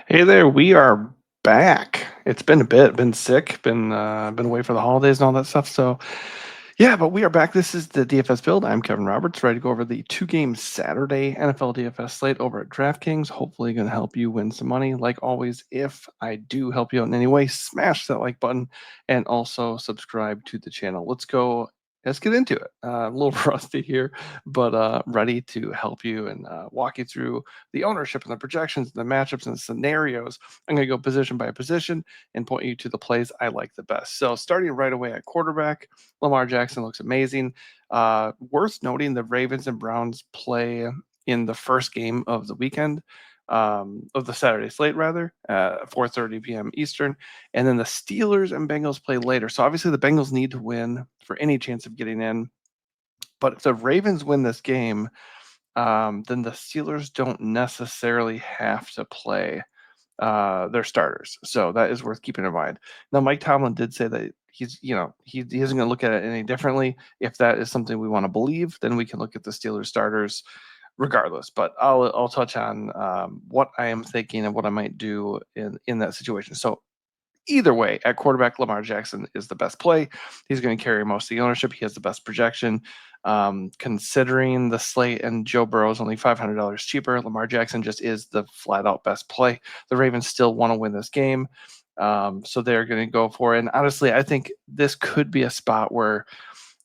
Hey there, we are back. It's been a bit, been sick, been away for the holidays and all that stuff. So yeah, but we are back. This is the DFS build. I'm Kevin Roberts, ready to go over the two-game Saturday NFL DFS slate over at DraftKings. Hopefully gonna help you win some money. Like always, if I do help you out in any way, smash that like button and also subscribe to the channel. Let's get into it. A little rusty here, but ready to help you and walk you through the ownership and the projections, and the matchups and the scenarios. I'm going to go position by position and point you to the plays I like the best. So starting right away at quarterback, Lamar Jackson looks amazing. Worth noting the Ravens and Browns play in the first game of the weekend, of the Saturday slate rather, 4:30 p.m. Eastern, and then the Steelers and Bengals play later. So obviously the Bengals need to win for any chance of getting in. But if the Ravens win this game, then the Steelers don't necessarily have to play their starters. So that is worth keeping in mind. Now, Mike Tomlin did say that he isn't going to look at it any differently. If that is something we want to believe, then we can look at the Steelers starters regardless. But I'll touch on what I am thinking and what I might do in that situation. So either way, at quarterback, Lamar Jackson is the best play. He's going to carry most of the ownership. He has the best projection. Considering the slate and Joe Burrow is only $500 cheaper, Lamar Jackson just is the flat out best play. The Ravens still want to win this game. So they're going to go for it. And honestly, I think this could be a spot where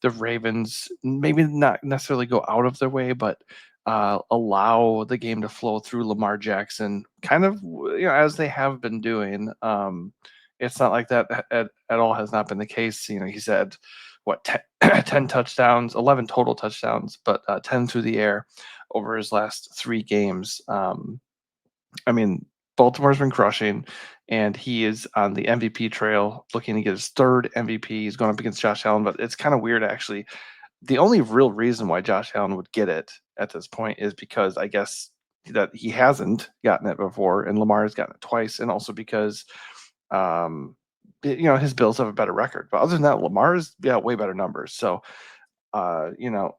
the Ravens maybe not necessarily go out of their way, but allow the game to flow through Lamar Jackson, kind of as they have been doing. It's not like that at all has not been the case. He's had what 10 touchdowns, 11 total touchdowns, but 10 through the air over his last three games. I mean, Baltimore's been crushing, and he is on the MVP trail, looking to get his third MVP. He's going up against Josh Allen, but it's kind of weird actually. The only real reason why Josh Allen would get it at this point is because I guess that he hasn't gotten it before, and Lamar has gotten it twice, and also because um, his Bills have a better record. But other than that, Lamar's got way better numbers. So uh, you know,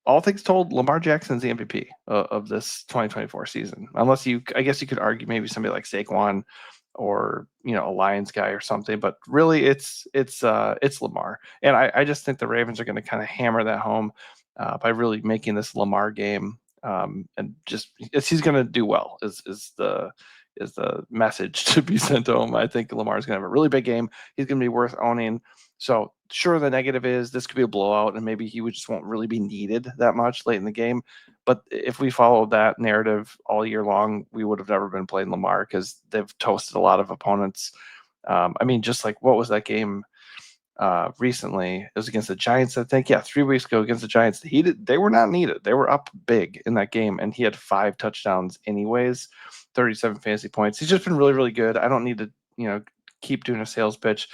all things told, Lamar Jackson's the MVP of this 2024 season. Unless I guess you could argue maybe somebody like Saquon or a Lions guy or something, but really it's Lamar, and I just think the Ravens are going to kind of hammer that home by really making this Lamar game, and just he's going to do well is the message to be sent home. I think Lamar's going to have a really big game. He's going to be worth owning. So sure, the negative is this could be a blowout, and maybe he would just won't really be needed that much late in the game. But if we followed that narrative all year long, we would have never been playing Lamar because they've toasted a lot of opponents. I mean, just like what was that game recently? It was against the Giants, I think. Yeah, 3 weeks ago against the Giants. They were not needed. They were up big in that game, and he had 5 touchdowns anyways, 37 fantasy points. He's just been really, really good. I don't need to, keep doing a sales pitch.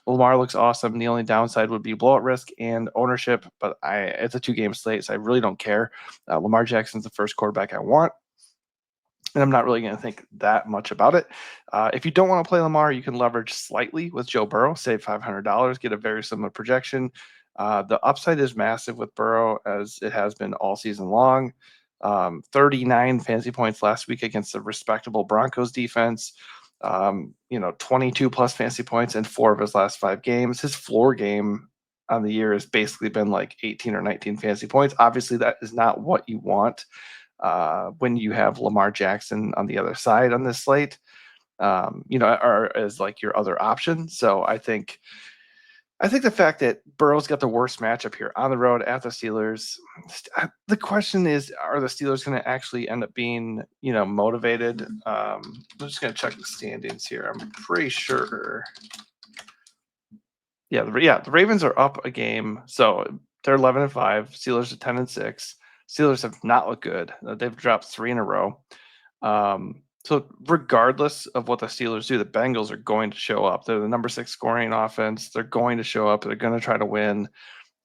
Lamar looks awesome. The only downside would be blowout risk and ownership, but it's a 2-game slate, so I really don't care. Lamar Jackson's the first quarterback I want, and I'm not really going to think that much about it. If you don't want to play Lamar, you can leverage slightly with Joe Burrow, save $500, get a very similar projection. The upside is massive with Burrow, as it has been all season long. 39 fantasy points last week against the respectable Broncos defense. 22 plus fantasy points in 4 of his last 5 games. His floor game on the year has basically been like 18 or 19 fantasy points. Obviously, that is not what you want when you have Lamar Jackson on the other side on this slate, or as like your other option. So I think the fact that Burrow's got the worst matchup here on the road at the Steelers, the question is, are the Steelers going to actually end up being, motivated? I'm just going to check the standings here. I'm pretty sure. Yeah, the Ravens are up a game, so they're 11-5. Steelers are 10-6. Steelers have not looked good. They've dropped 3 in a row. So regardless of what the Steelers do, the Bengals are going to show up. They're the number 6 scoring offense. They're going to show up. They're going to try to win.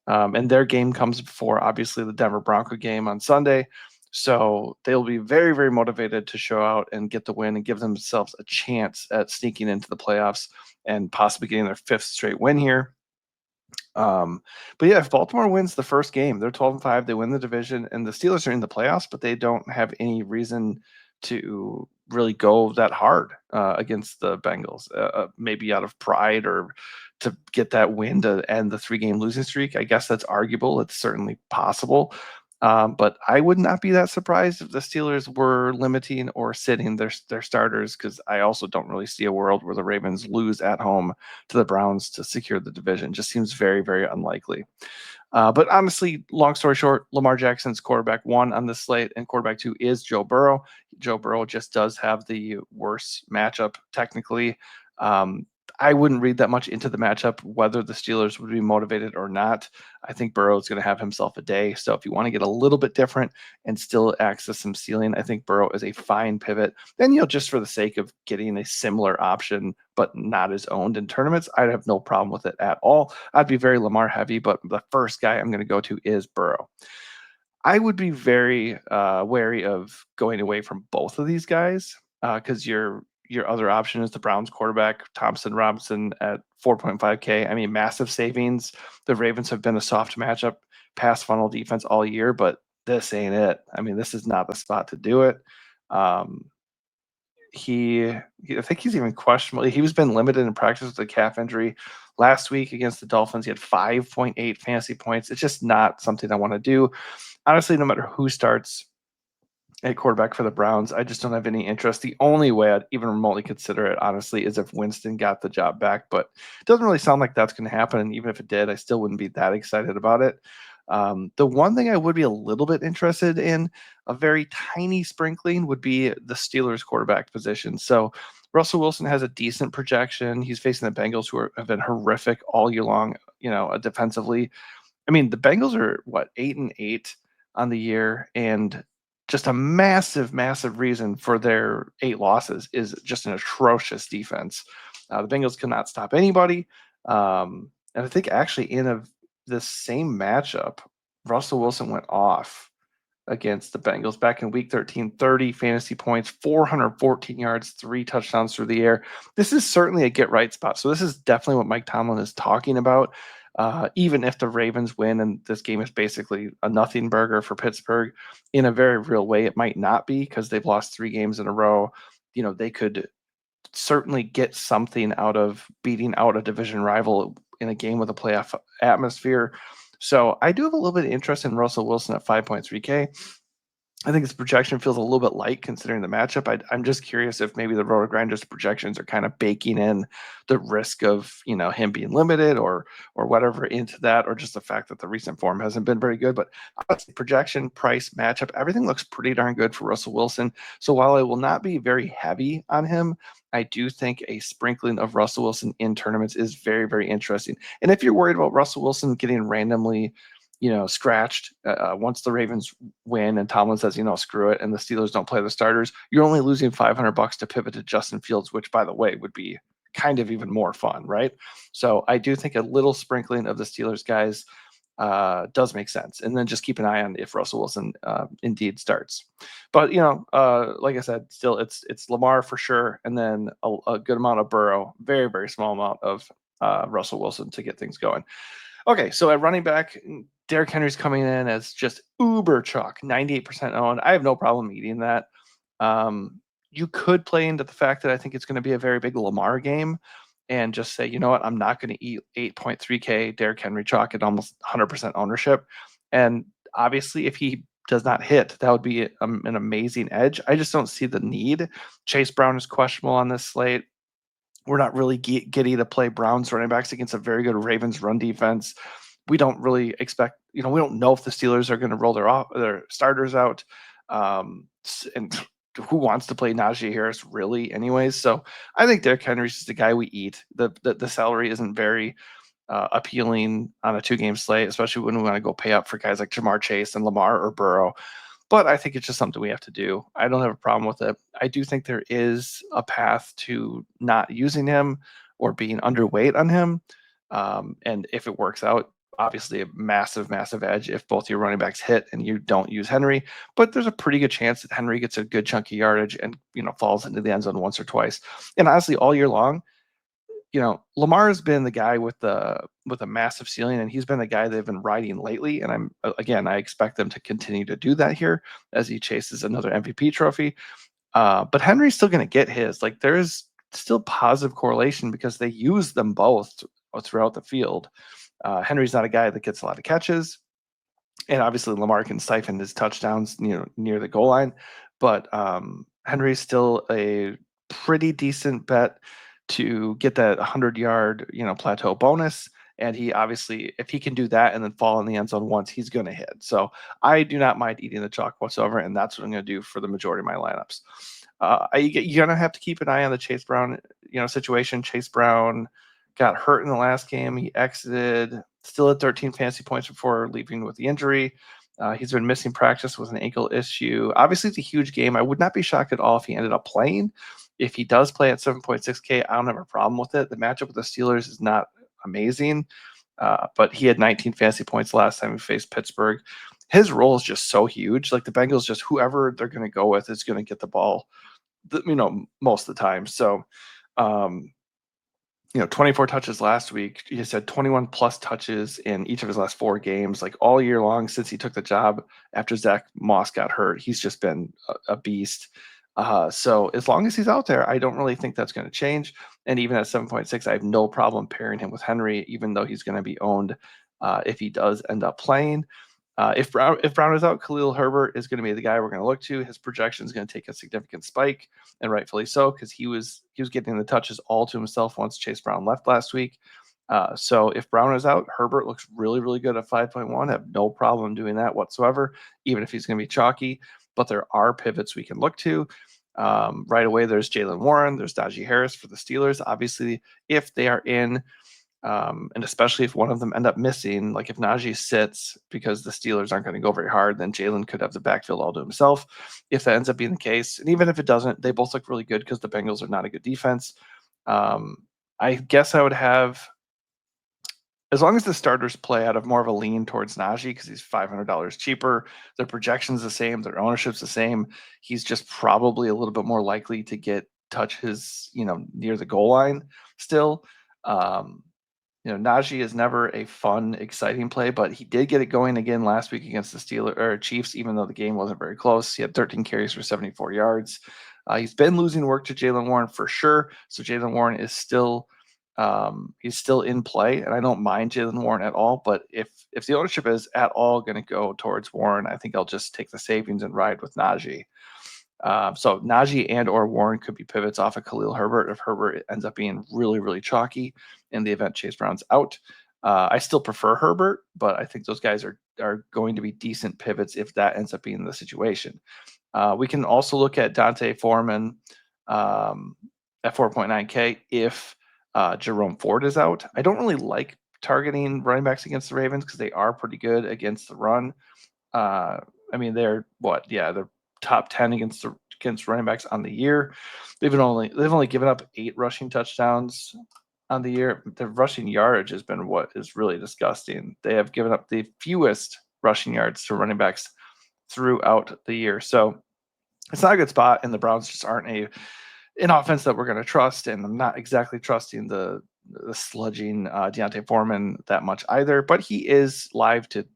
And their game comes before, obviously, the Denver Bronco game on Sunday. So they'll be very, very motivated to show out and get the win and give themselves a chance at sneaking into the playoffs and possibly getting their 5th straight win here. But yeah, if Baltimore wins the first game, they're 12-5. They win the division, and the Steelers are in the playoffs, but they don't have any reason to really go that hard. against the Bengals, maybe out of pride or to get that win to end the 3-game losing streak. I guess that's arguable. It's certainly possible. But I would not be that surprised if the Steelers were limiting or sitting their starters, because I also don't really see a world where the Ravens lose at home to the Browns to secure the division. Just seems very, very unlikely. But honestly, long story short, Lamar Jackson's quarterback 1 on the slate, and quarterback 2 is Joe Burrow. Joe Burrow just does have the worst matchup technically. I wouldn't read that much into the matchup, whether the Steelers would be motivated or not. I think Burrow is going to have himself a day. So if you want to get a little bit different and still access some ceiling, I think Burrow is a fine pivot. Then, just for the sake of getting a similar option, but not as owned in tournaments, I'd have no problem with it at all. I'd be very Lamar heavy, but the first guy I'm going to go to is Burrow. I would be very wary of going away from both of these guys, because your other option is the Browns quarterback, Thompson Robinson, at 4.5K. I mean, massive savings. The Ravens have been a soft matchup, pass funnel defense all year, but this ain't it. I mean, this is not the spot to do it. Um, I think he's even questionable. He was been limited in practice with a calf injury. Last week against the Dolphins, he had 5.8 fantasy points. It's just not something I want to do. Honestly, no matter who starts at quarterback for the Browns, I just don't have any interest. The only way I'd even remotely consider it, honestly, is if Winston got the job back, but it doesn't really sound like that's going to happen. And even if it did, I still wouldn't be that excited about it. The one thing I would be a little bit interested in, a very tiny sprinkling, would be the Steelers quarterback position. So Russell Wilson has a decent projection. He's facing the Bengals, who have been horrific all year long, defensively. I mean, the Bengals are what, 8-8 on the year, and just a massive, massive reason for their 8 losses is just an atrocious defense. The Bengals cannot stop anybody, and I think actually this same matchup, Russell Wilson went off against the Bengals back in week 13, 30 fantasy points, 414 yards, 3 touchdowns through the air. This is certainly a get right spot. So this is definitely what Mike Tomlin is talking about. Even if the Ravens win and this game is basically a nothing burger for Pittsburgh, in a very real way, it might not be, because they've lost 3 games in a row. They could certainly get something out of beating out a division rival in a game with a playoff atmosphere. So I do have a little bit of interest in Russell Wilson at 5.3K. I think his projection feels a little bit light considering the matchup. I'm just curious if maybe the Roto Grinders projections are kind of baking in the risk of him being limited or whatever into that, or just the fact that the recent form hasn't been very good. But honestly, projection, price, matchup, everything looks pretty darn good for Russell Wilson. So while I will not be very heavy on him, I do think a sprinkling of Russell Wilson in tournaments is very, very interesting. And if you're worried about Russell Wilson getting randomly scratched once the Ravens win and Tomlin says, screw it, and the Steelers don't play the starters, you're only losing $500 to pivot to Justin Fields, which, by the way, would be kind of even more fun, right? So I do think a little sprinkling of the Steelers guys does make sense. And then just keep an eye on if Russell Wilson indeed starts. But, like I said, still it's Lamar for sure. And then a good amount of Burrow, very, very small amount of Russell Wilson to get things going. Okay, so at running back, Derrick Henry's coming in as just uber chalk, 98% owned. I have no problem eating that. You could play into the fact that I think it's going to be a very big Lamar game and just say, you know what, I'm not going to eat 8.3K Derrick Henry chalk at almost 100% ownership. And obviously, if he does not hit, that would be an amazing edge. I just don't see the need. Chase Brown is questionable on this slate. We're not really giddy to play Browns running backs against a very good Ravens run defense. We don't really expect, we don't know if the Steelers are going to roll their starters out. And who wants to play Najee Harris really anyways? So I think Derrick Henry's just the guy we eat. The salary isn't very appealing on a 2-game slate, especially when we want to go pay up for guys like Jamar Chase and Lamar or Burrow. But I think it's just something we have to do. I don't have a problem with it. I do think there is a path to not using him or being underweight on him. And if it works out, obviously a massive, massive edge if both your running backs hit and you don't use Henry. But there's a pretty good chance that Henry gets a good chunky yardage and falls into the end zone once or twice. And honestly, all year long, Lamar has been the guy with a massive ceiling, and he's been the guy they've been riding lately. And I expect them to continue to do that here as he chases another MVP trophy. But Henry's still going to get his. Like there's still positive correlation because they use them both throughout the field. Henry's not a guy that gets a lot of catches, and obviously Lamar can siphon his touchdowns, near the goal line. But Henry's still a pretty decent bet to get that 100-yard, plateau bonus. And he obviously, if he can do that and then fall in the end zone once, he's going to hit. So I do not mind eating the chalk whatsoever, and that's what I'm going to do for the majority of my lineups. You're going to have to keep an eye on the Chase Brown, situation. Chase Brown got hurt in the last game. He exited, still at 13 fantasy points before leaving with the injury. He's been missing practice with an ankle issue. Obviously, it's a huge game. I would not be shocked at all if he ended up playing. If he does play at 7.6K, I don't have a problem with it. The matchup with the Steelers is not amazing, but he had 19 fantasy points last time he faced Pittsburgh. His role is just so huge. Like the Bengals, just whoever they're going to go with is going to get the ball, most of the time. So, 24 touches last week. He said 21 plus touches in each of his last 4 games. Like all year long since he took the job after Zach Moss got hurt, he's just been a beast. So as long as he's out there, I don't really think that's going to change. And even at 7.6, I have no problem pairing him with Henry, even though he's going to be owned if he does end up playing. If Brown is out, Khalil Herbert is going to be the guy we're going to look to. His projection is going to take a significant spike, and rightfully so, because he was getting the touches all to himself once Chase Brown left last week. So if Brown is out, Herbert looks really, really good at 5.1. I have no problem doing that whatsoever, even if he's going to be chalky. But there are pivots we can look to. Right away, there's Jaylen Warren, there's Najee Harris for the Steelers. Obviously, if they are in, and especially if one of them end up missing, like if Najee sits because the Steelers aren't going to go very hard, then Jalen could have the backfield all to himself. If that ends up being the case, and even if it doesn't, they both look really good because the Bengals are not a good defense. I guess I would have, as long as the starters play out of more of a lean towards Najee because he's $500 cheaper, their projection's the same, their ownership's the same. He's just probably a little bit more likely to get touches, near the goal line still. Najee is never a fun, exciting play, but he did get it going again last week against the Steelers or Chiefs, even though the game wasn't very close. He had 13 carries for 74 yards. He's been losing work to Jaylen Warren for sure. So Jaylen Warren is still he's still in play, and I don't mind Jaylen Warren at all. But if the ownership is at all going to go towards Warren, I think I'll just take the savings and ride with Najee. So Najee and or Warren could be pivots off of Khalil Herbert if Herbert ends up being really, really chalky in the event Chase Brown's out. I still prefer Herbert, but I think those guys are going to be decent pivots if that ends up being the situation. We can also look at Dante Foreman at 4.9K if Jerome Ford is out. I don't really like targeting running backs against the Ravens because they are pretty good against the run. They're they're top 10 against running backs on the year. They've only given up 8 rushing touchdowns on the year. The rushing yardage has been what is really disgusting. They have given up the fewest rushing yards to running backs throughout the year. So it's not a good spot, and the Browns just aren't an offense that we're going to trust, and I'm not exactly trusting the sludging Deontay Foreman that much either, but he is live to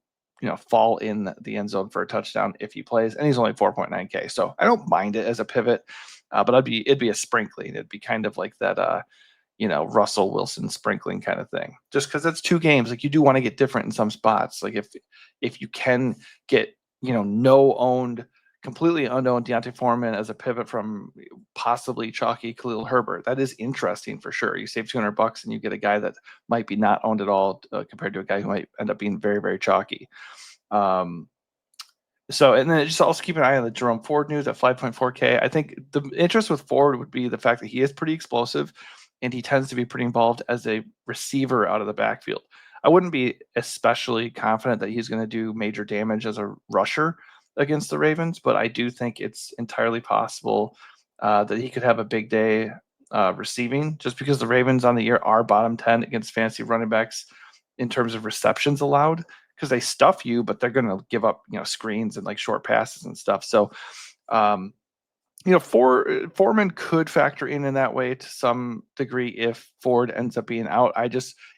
fall in the end zone for a touchdown if he plays, and he's only 4.9K, so I don't mind it as a pivot, but it'd be a sprinkling. It'd be kind of like that Russell Wilson sprinkling kind of thing, just because it's 2 games. Like you do want to get different in some spots. Like if you can get completely unknown Deontay Foreman as a pivot from possibly chalky Khalil Herbert, that is interesting for sure. You save $200 and you get a guy that might be not owned at all compared to a guy who might end up being very, very chalky. And then just also keep an eye on the Jerome Ford news at 5.4K. I think the interest with Ford would be the fact that he is pretty explosive and he tends to be pretty involved as a receiver out of the backfield. I wouldn't be especially confident that he's going to do major damage as a rusher against the Ravens, but I do think it's entirely possible that he could have a big day receiving, just because the Ravens on the year are bottom 10 against fantasy running backs in terms of receptions allowed, because they stuff you, but they're going to give up, screens and like short passes and stuff. So, Foreman could factor in that way to some degree if Ford ends up being out.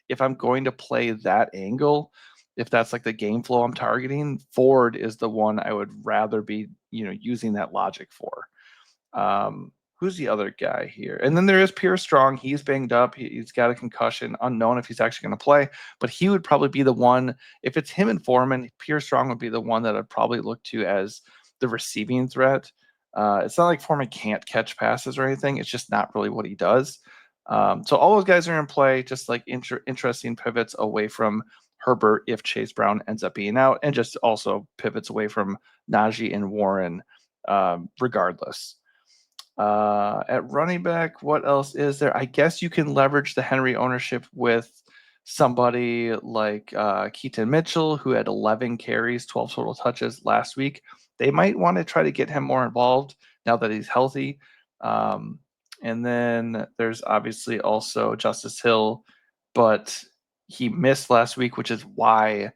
If I'm going to play that angle, if that's like the game flow I'm targeting, Ford is the one I would rather be, using that logic for. Who's the other guy here? And then there is Pierce Strong. He's banged up. He's got a concussion. Unknown if he's actually going to play. But he would probably be the one. If it's him and Foreman, Pierce Strong would be the one that I'd probably look to as the receiving threat. It's not like Foreman can't catch passes or anything. It's just not really what he does. So all those guys are in play, just like interesting pivots away from Herbert if Chase Brown ends up being out, and just also pivots away from Najee and Warren regardless. At running back, what else is there? I guess you can leverage the Henry ownership with somebody like Keaton Mitchell, who had 11 carries, 12 total touches last week. They might want to try to get him more involved now that he's healthy. And then there's obviously also Justice Hill, but he missed last week, which is why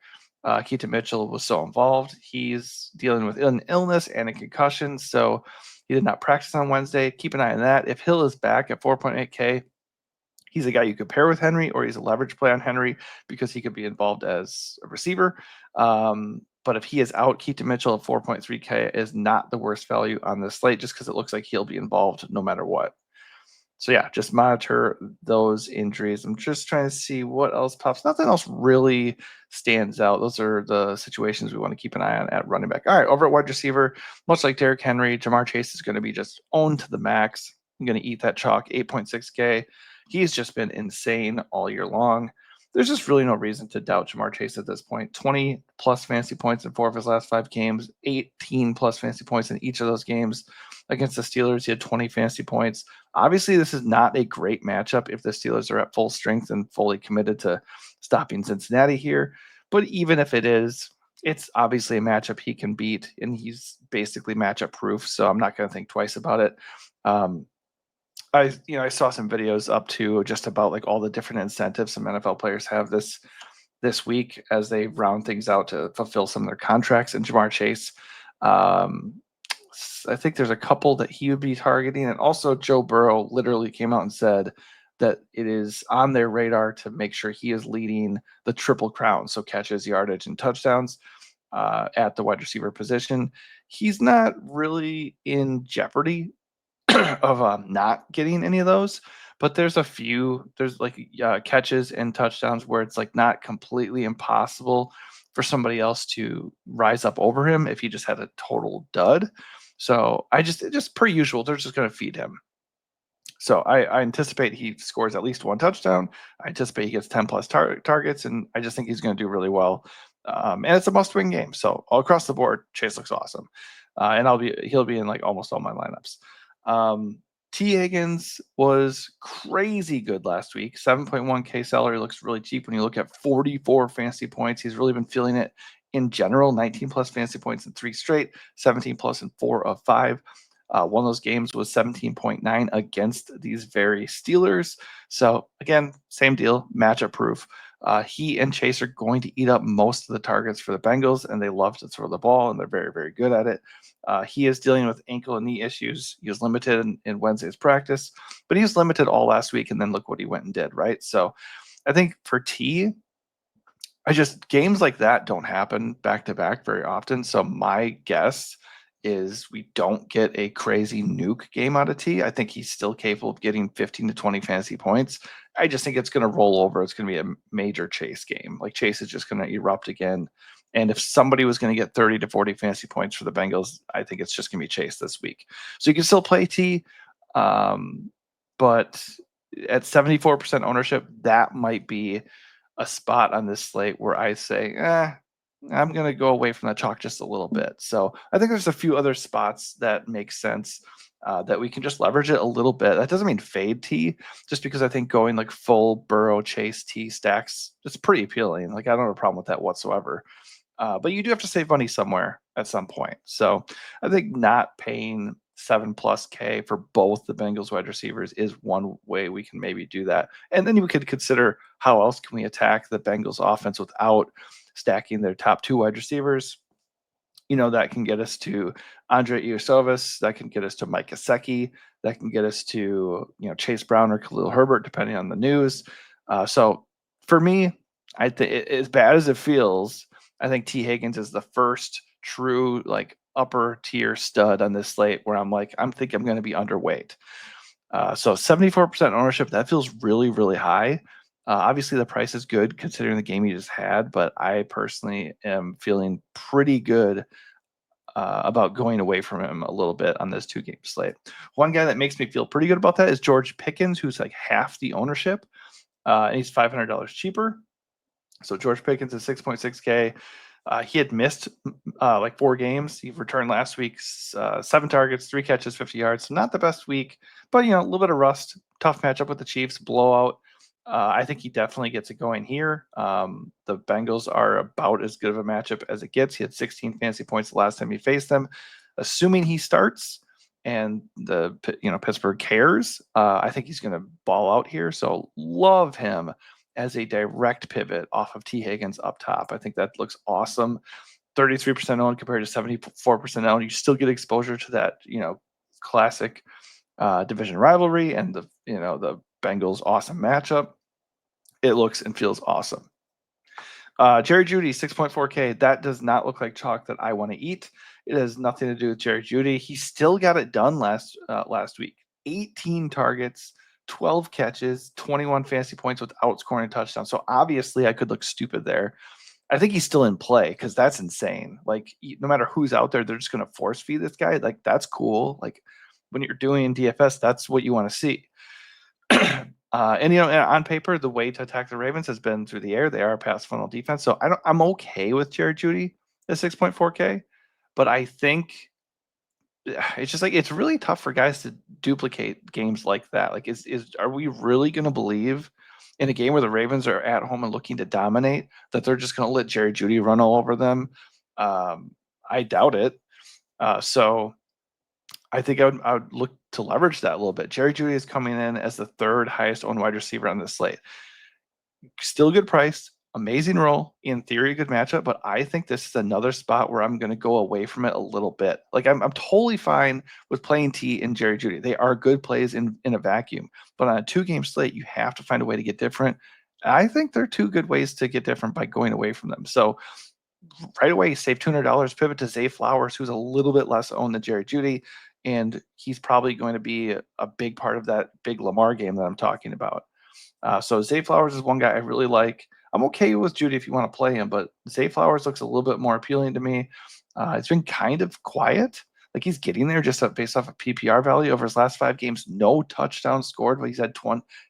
Keaton Mitchell was so involved. He's dealing with an illness and a concussion, so he did not practice on Wednesday. Keep an eye on that. If Hill is back at 4.8K, he's a guy you could pair with Henry, or he's a leverage play on Henry because he could be involved as a receiver. But if he is out, Keaton Mitchell at 4.3K is not the worst value on this slate just because it looks like he'll be involved no matter what. So yeah, just monitor those injuries. I'm just trying to see what else pops. Nothing else really stands out. Those are the situations we want to keep an eye on at running back. All right, over at wide receiver, much like Derrick Henry, Jamar Chase is going to be just owned to the max. I'm going to eat that chalk, 8.6K. He's just been insane all year long. There's just really no reason to doubt Jamar Chase at this point. 20 plus fantasy points in 4 of his last 5 games, 18 plus fantasy points in each of those games. Against the Steelers, he had 20 fantasy points. Obviously, this is not a great matchup if the Steelers are at full strength and fully committed to stopping Cincinnati here. But even if it is, it's obviously a matchup he can beat, and he's basically matchup proof. So I'm not going to think twice about it. I saw some videos up to just about like all the different incentives some NFL players have this week as they round things out to fulfill some of their contracts. And Jamar Chase, I think there's a couple that he would be targeting. And also Joe Burrow literally came out and said that it is on their radar to make sure he is leading the triple crown. So catches, yardage, and touchdowns at the wide receiver position. He's not really in jeopardy of not getting any of those, but there's a few. There's like catches and touchdowns where it's like not completely impossible for somebody else to rise up over him if he just had a total dud. So I just per usual, they're just going to feed him. So I anticipate he scores at least one touchdown. I anticipate he gets 10 plus targets, and I just think he's going to do really well. And it's a must-win game. So all across the board, Chase looks awesome, and he'll be in like almost all my lineups. T. Higgins was crazy good last week. 7.1K salary looks really cheap when you look at 44 fantasy points. He's really been feeling it in general. 19 plus fantasy points in 3 straight, 17 plus in 4 of 5. One of those games was 17.9 against these very Steelers. So again, same deal, matchup proof. He and Chase are going to eat up most of the targets for the Bengals, and they love to throw the ball, and they're very, very good at it. He is dealing with ankle and knee issues. He was limited in Wednesday's practice, but he was limited all last week, and then look what he went and did, right? So I think for T, games like that don't happen back to back very often. So my guess is we don't get a crazy nuke game out of T. I think he's still capable of getting 15 to 20 fantasy points. I just think it's going to roll over. It's going to be a major Chase game. Like Chase is just going to erupt again. And if somebody was going to get 30 to 40 fantasy points for the Bengals, I think it's just going to be Chase this week. So you can still play T, but at 74% ownership, that might be a spot on this slate where I say, I'm going to go away from the chalk just a little bit. So I think there's a few other spots that make sense that we can just leverage it a little bit. That doesn't mean fade T, just because I think going like full Burrow Chase T stacks, it's pretty appealing. Like I don't have a problem with that whatsoever. But you do have to save money somewhere at some point. So I think not paying 7+K for both the Bengals wide receivers is one way we can maybe do that. And then we could consider how else can we attack the Bengals offense without stacking their top 2 wide receivers. That can get us to Andre Iosivas, that can get us to Mike Gesicki, that can get us to, Chase Brown or Khalil Herbert, depending on the news. So for me, I think as bad as it feels, I think T. Higgins is the first true like upper tier stud on this slate where I'm going to be underweight. So 74% ownership, that feels really, really high. Obviously, the price is good considering the game you just had, but I personally am feeling pretty good about going away from him a little bit on this 2-game slate. One guy that makes me feel pretty good about that is George Pickens, who's like half the ownership, and he's $500 cheaper. So George Pickens is 6.6K. He had missed like 4 games. He returned last week, 7 targets, 3 catches, 50 yards. So not the best week, but a little bit of rust. Tough matchup with the Chiefs, blowout. I think he definitely gets it going here. The Bengals are about as good of a matchup as it gets. He had 16 fantasy points the last time he faced them. Assuming he starts and the Pittsburgh cares, I think he's going to ball out here. So love him as a direct pivot off of T. Higgins up top. I think that looks awesome. 33% owned compared to 74% owned. You still get exposure to that, classic division rivalry and the Bengals awesome matchup. It looks and feels awesome. Jerry Jeudy, 6.4K. That does not look like chalk that I want to eat. It has nothing to do with Jerry Jeudy. He still got it done last week. 18 targets, 12 catches, 21 fantasy points without scoring a touchdown. So obviously I could look stupid there. I think he's still in play because that's insane. Like, no matter who's out there, they're just going to force feed this guy. Like, that's cool. Like, when you're doing DFS, that's what you want to see. And on paper, the way to attack the Ravens has been through the air. They are a pass funnel defense, so I'm okay with Jerry Jeudy at 6.4K, but I think it's just like it's really tough for guys to duplicate games like that. Like, are we really going to believe in a game where the Ravens are at home and looking to dominate that they're just going to let Jerry Jeudy run all over them? I doubt it. So I think I would look to leverage that a little bit. Jerry Jeudy is coming in as the 3rd highest owned wide receiver on this slate. Still good price, amazing role, in theory, good matchup, but I think this is another spot where I'm going to go away from it a little bit. Like, I'm totally fine with playing T and Jerry Jeudy. They are good plays in a vacuum, but on a 2-game slate, you have to find a way to get different. I think there are 2 good ways to get different by going away from them. So right away, save $200, pivot to Zay Flowers, who's a little bit less owned than Jerry Jeudy, and he's probably going to be a big part of that big Lamar game that I'm talking about. So Zay Flowers is one guy I really like. I'm okay with Jeudy if you want to play him, but Zay Flowers looks a little bit more appealing to me. It's been kind of quiet. Like, he's getting there just based off of PPR value over his last 5 games. No touchdowns scored, but he's had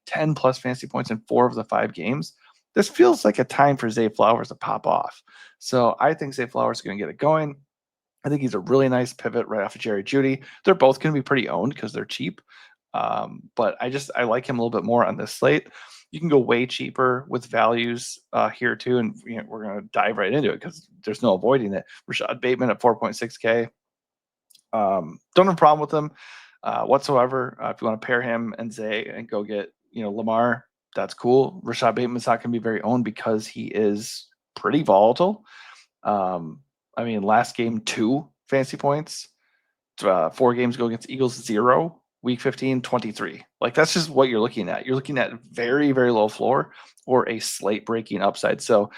10 plus fantasy points in 4 of the 5 games. This feels like a time for Zay Flowers to pop off. So I think Zay Flowers is going to get it going. I think he's a really nice pivot right off of Jerry Jeudy. They're both going to be pretty owned because they're cheap. But I like him a little bit more on this slate. You can go way cheaper with values here too, and we're going to dive right into it because there's no avoiding it. Rashad Bateman at 4.6K. Don't have a problem with him whatsoever. If you want to pair him and Zay and go get Lamar, that's cool. Rashad Bateman's not going to be very owned because he is pretty volatile. Last game 2 fantasy points, 4 games ago against Eagles 0, week 15 23. Like, that's just what you're looking at. You're looking at very, very low floor or a slate breaking upside. So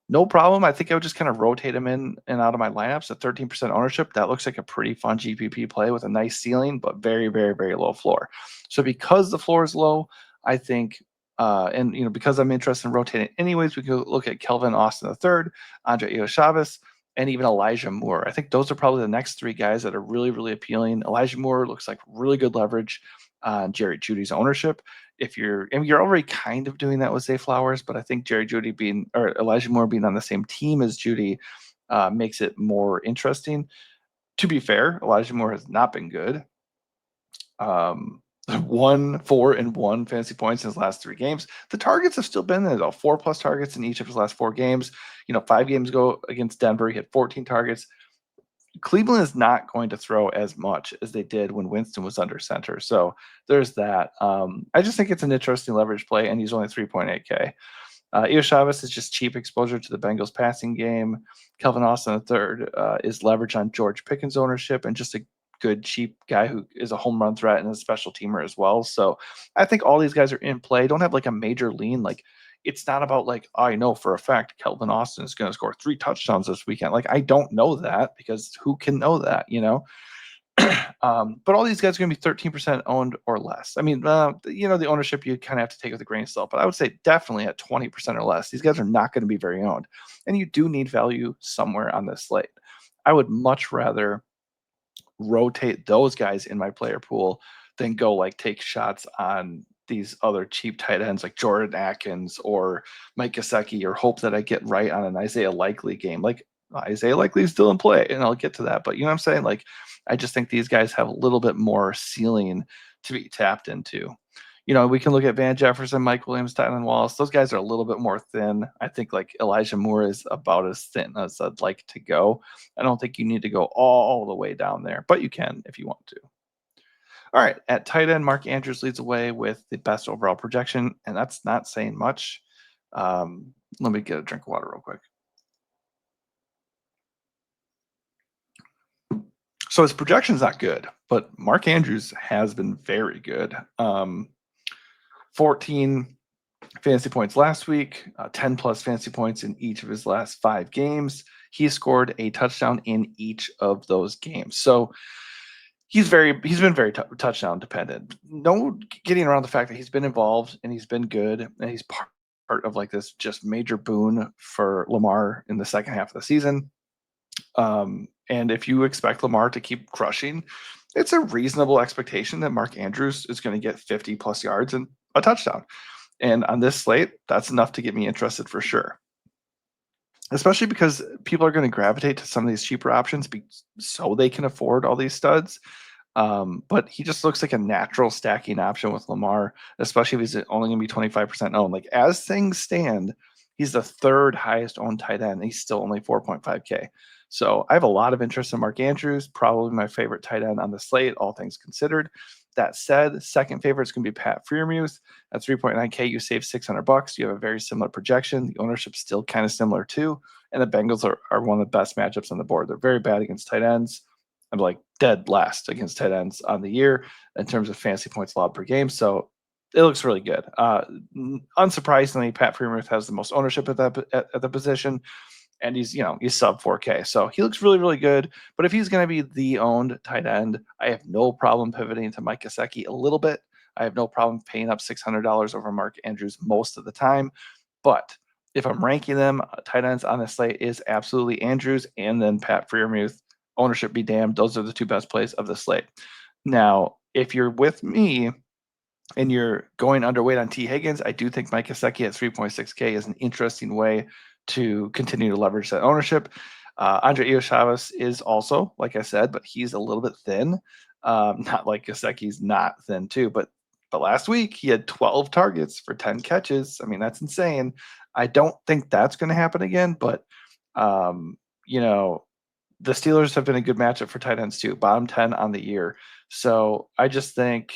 no problem. I think I would just kind of rotate him in and out of my lineups at 13% ownership. That looks like a pretty fun GPP play with a nice ceiling, but very, very, very low floor. So because the floor is low, I think because I'm interested in rotating anyways, we could look at Kelvin Austin III, Andre Chavez, and even Elijah Moore. I think those are probably the next 3 guys that are really, really appealing. Elijah Moore looks like really good leverage on Jerry Jeudy's ownership. You're already kind of doing that with Zay Flowers, but I think Jerry Jeudy or Elijah Moore being on the same team as Jeudy makes it more interesting. To be fair, Elijah Moore has not been good. 1, 4, and 1 fantasy points in his last 3 games. The targets have still been there though. 4+ targets in each of his last 4 games. 5 games ago against Denver, he had 14 targets. Cleveland is not going to throw as much as they did when Winston was under center. So there's that. I just think it's an interesting leverage play, and he's only 3.8K. Chavez is just cheap exposure to the Bengals passing game. Kelvin Austin III is leverage on George Pickens ownership and just a good, cheap guy who is a home run threat and a special teamer as well. So I think all these guys are in play. Don't have like a major lean. Like, It's not about like, I know for a fact Kelvin Austin is going to score 3 touchdowns this weekend. Like, I don't know that because who can know that, you know? But all these guys are going to be 13% owned or less. I mean, the ownership you kind of have to take with a grain of salt, but I would say definitely at 20% or less, these guys are not going to be very owned. And you do need value somewhere on this slate. I would much rather rotate those guys in my player pool than go like take shots on these other cheap tight ends like Jordan Atkins or Mike Gesicki, or hope that I get right on an Isaiah Likely game. Like, Isaiah Likely is still in play, and I'll get to that. But you know what I'm saying? Like, I just think these guys have a little bit more ceiling to be tapped into. We can look at Van Jefferson, Mike Williams, Tylan Wallace. Those guys are a little bit more thin. I think like Elijah Moore is about as thin as I'd like to go. I don't think you need to go all the way down there, but you can if you want to. All right, at tight end, Mark Andrews leads away with the best overall projection, and that's not saying much. Let me get a drink of water real quick. So his projection is not good, but Mark Andrews has been very good. 14 fantasy points last week, 10 plus fantasy points in each of his last 5 games. He scored a touchdown in each of those games. So he's been very touchdown dependent. No getting around the fact that he's been involved and he's been good, and he's part of like this just major boon for Lamar in the second half of the season. And if you expect Lamar to keep crushing, it's a reasonable expectation that Mark Andrews is going to get 50 plus yards and a touchdown. And on this slate, that's enough to get me interested for sure. Especially because people are going to gravitate to some of these cheaper options so they can afford all these studs. But he just looks like a natural stacking option with Lamar, especially if he's only going to be 25% owned. Like, as things stand, he's the third highest owned tight end. He's still only 4.5K. So I have a lot of interest in Mark Andrews, probably my favorite tight end on the slate, all things considered. That said, second favorite is going to be Pat Freiermuth at 3.9K. You save $600. You have a very similar projection. The ownership's still kind of similar too. And the Bengals are one of the best matchups on the board. They're very bad against tight ends. I'm like dead last against tight ends on the year in terms of fantasy points allowed per game. So it looks really good. Unsurprisingly, Pat Freiermuth has the most ownership at the position, and he's sub 4K. So he looks really, really good. But if he's going to be the owned tight end, I have no problem pivoting to Mike Gesicki a little bit. I have no problem paying up $600 over Mark Andrews most of the time. But if I'm ranking them, tight ends on the slate is absolutely Andrews and then Pat Freiermuth. Ownership be damned. Those are the two best plays of the slate. Now, if you're with me and you're going underweight on T. Higgins, I do think Mike Gesicki at 3.6K is an interesting way to continue to leverage that ownership. Andre Ioshawis is also, like I said, but he's a little bit thin. Not like Gesicki's not thin too, but last week he had 12 targets for 10 catches. I mean, that's insane. I don't think that's going to happen again, but the Steelers have been a good matchup for tight ends too, bottom 10 on the year. So I just think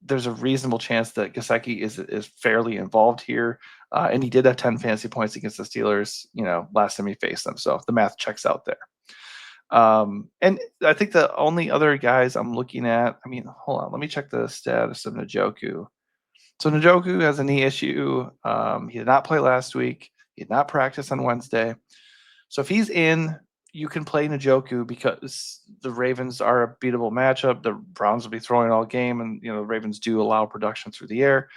there's a reasonable chance that Gesicki is fairly involved here. And he did have 10 fantasy points against the Steelers, last time he faced them. So the math checks out there. And I think the only other guys I'm looking at, hold on, let me check the status of Njoku. So Njoku has a knee issue. He did not play last week. He did not practice on Wednesday. So if he's in, you can play Njoku because the Ravens are a beatable matchup. The Browns will be throwing all game, and the Ravens do allow production through the air.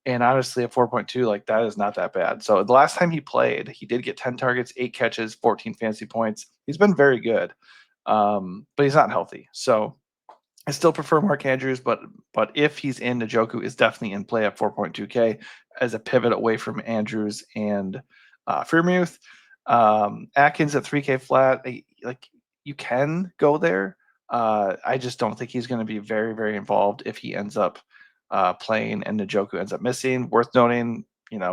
And honestly, at 4.2, like, that is not that bad. So the last time he played, he did get 10 targets, 8 catches, 14 fantasy points. He's been very good, but he's not healthy. So I still prefer Mark Andrews, but if he's in, Njoku is definitely in play at 4.2K as a pivot away from Andrews and Freiermuth. Atkins at 3K flat, like, you can go there. I just don't think he's going to be very, very involved if he ends up playing and Njoku ends up missing. Worth noting,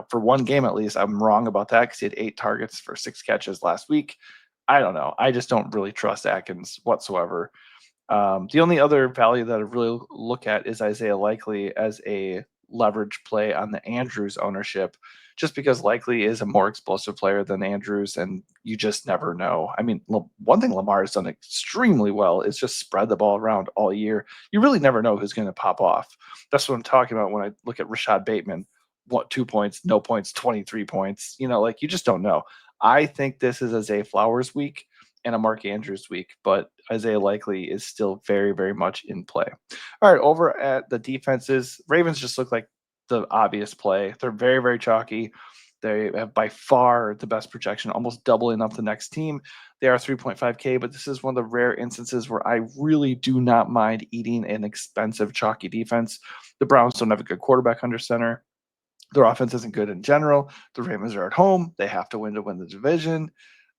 for one game at least, I'm wrong about that because he had 8 targets for 6 catches last week. I don't know. I just don't really trust Atkins whatsoever. The only other value that I really look at is Isaiah Likely as a leverage play on the Andrews ownership, just because Likely is a more explosive player than Andrews, and you just never know. One thing Lamar has done extremely well is just spread the ball around all year. You really never know who's going to pop off. That's what I'm talking about when I look at Rashad Bateman. what 2 points, no points, 23 points. Like you just don't know. I think this is Isaiah Flowers week and a Mark Andrews week, but Isaiah Likely is still very, very much in play. All right, over at the defenses, Ravens just look like the obvious play. They're very, very chalky. They have by far the best projection, almost doubling up the next team. They are 3.5K, but this is one of the rare instances where I really do not mind eating an expensive chalky defense. The Browns don't have a good quarterback under center. Their offense isn't good in general. The Ravens are at home. They have to win the division.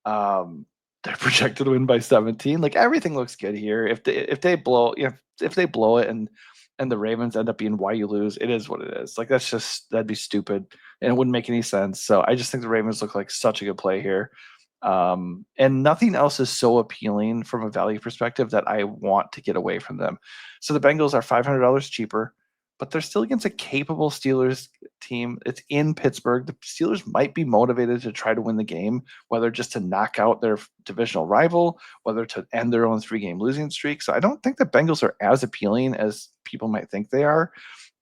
Um, they're projected to win by 17. Like everything looks good here. If they blow, if they blow it and the Ravens end up being why you lose, it is what it is. Like that'd be stupid and it wouldn't make any sense. So I just think the Ravens look like such a good play here. And nothing else is so appealing from a value perspective that I want to get away from them. So the Bengals are $500 cheaper, but they're still against a capable Steelers team. It's in Pittsburgh. The Steelers might be motivated to try to win the game, whether just to knock out their divisional rival, whether to end their own 3-game losing streak. So I don't think the Bengals are as appealing as people might think they are.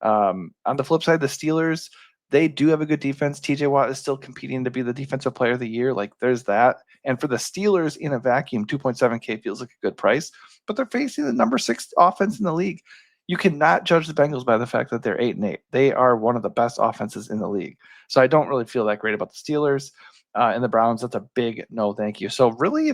On the flip side, the Steelers, they do have a good defense. TJ Watt is still competing to be the defensive player of the year. Like there's that. And for the Steelers in a vacuum, 2.7K feels like a good price, but they're facing the number 6 offense in the league. You cannot judge the Bengals by the fact that they're 8-8. They are one of the best offenses in the league. So I don't really feel that great about the Steelers and the Browns. That's a big no, thank you. So really,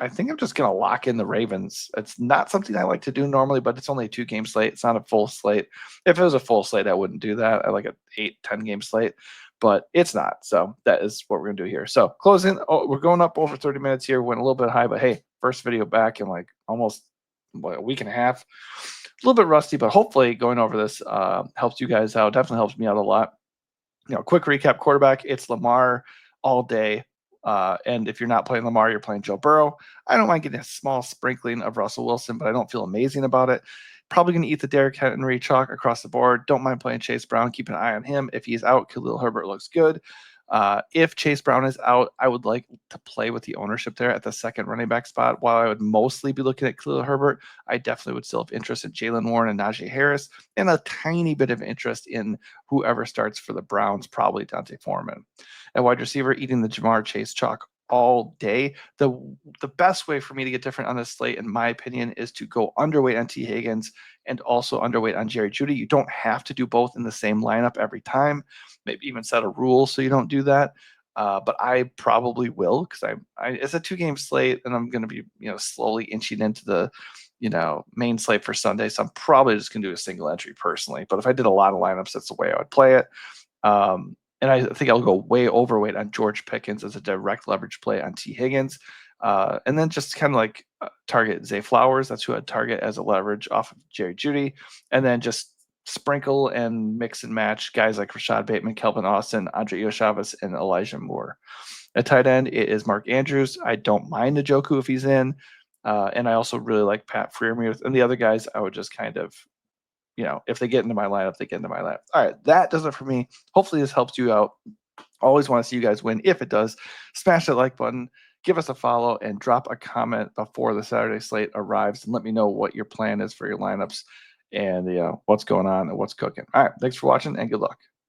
I think I'm just going to lock in the Ravens. It's not something I like to do normally, but it's only a 2-game slate. It's not a full slate. If it was a full slate, I wouldn't do that. I like an 8-10 game slate, but it's not. So that is what we're going to do here. So closing, we're going up over 30 minutes here. Went a little bit high, but hey, first video back in like almost a week and a half. A little bit rusty, but hopefully going over this helps you guys out. Definitely helps me out a lot. Quick recap: quarterback, it's Lamar all day. And if you're not playing Lamar, you're playing Joe Burrow. I don't mind getting a small sprinkling of Russell Wilson, but I don't feel amazing about it. Probably going to eat the Derrick Henry chalk across the board. Don't mind playing Chase Brown. Keep an eye on him. If he's out, Khalil Herbert looks good. If Chase Brown is out, I would like to play with the ownership there at the second running back spot. While I would mostly be looking at Khalil Herbert, I definitely would still have interest in Jalen Warren and Najee Harris, and a tiny bit of interest in whoever starts for the Browns, probably Dante Foreman. At wide receiver, eating the Jamar Chase chalk all day. The best way for me to get different on this slate, in my opinion, is to go underweight on T. Higgins and also underweight on Jerry Jeudy. You don't have to do both in the same lineup every time. Maybe even set a rule so you don't do that. But I probably will because it's a 2-game slate and I'm going to be slowly inching into the main slate for Sunday. So I'm probably just going to do a single entry personally. But if I did a lot of lineups, that's the way I would play it. And I think I'll go way overweight on George Pickens as a direct leverage play on T. Higgins. And then just kind of like target Zay Flowers. That's who I'd target as a leverage off of Jerry Jeudy. And then just sprinkle and mix and match guys like Rashad Bateman, Kelvin Austin, Andre Chavez, and Elijah Moore. At tight end, it is Mark Andrews. I don't mind Njoku if he's in. And I also really like Pat Freiermuth. And the other guys, I would just kind of, if they get into my lineup, they get into my lineup. All right, that does it for me. Hopefully this helps you out. Always want to see you guys win. If it does, smash that like button, give us a follow, and drop a comment before the Saturday slate arrives and let me know what your plan is for your lineups and what's going on and what's cooking. All right, thanks for watching and good luck.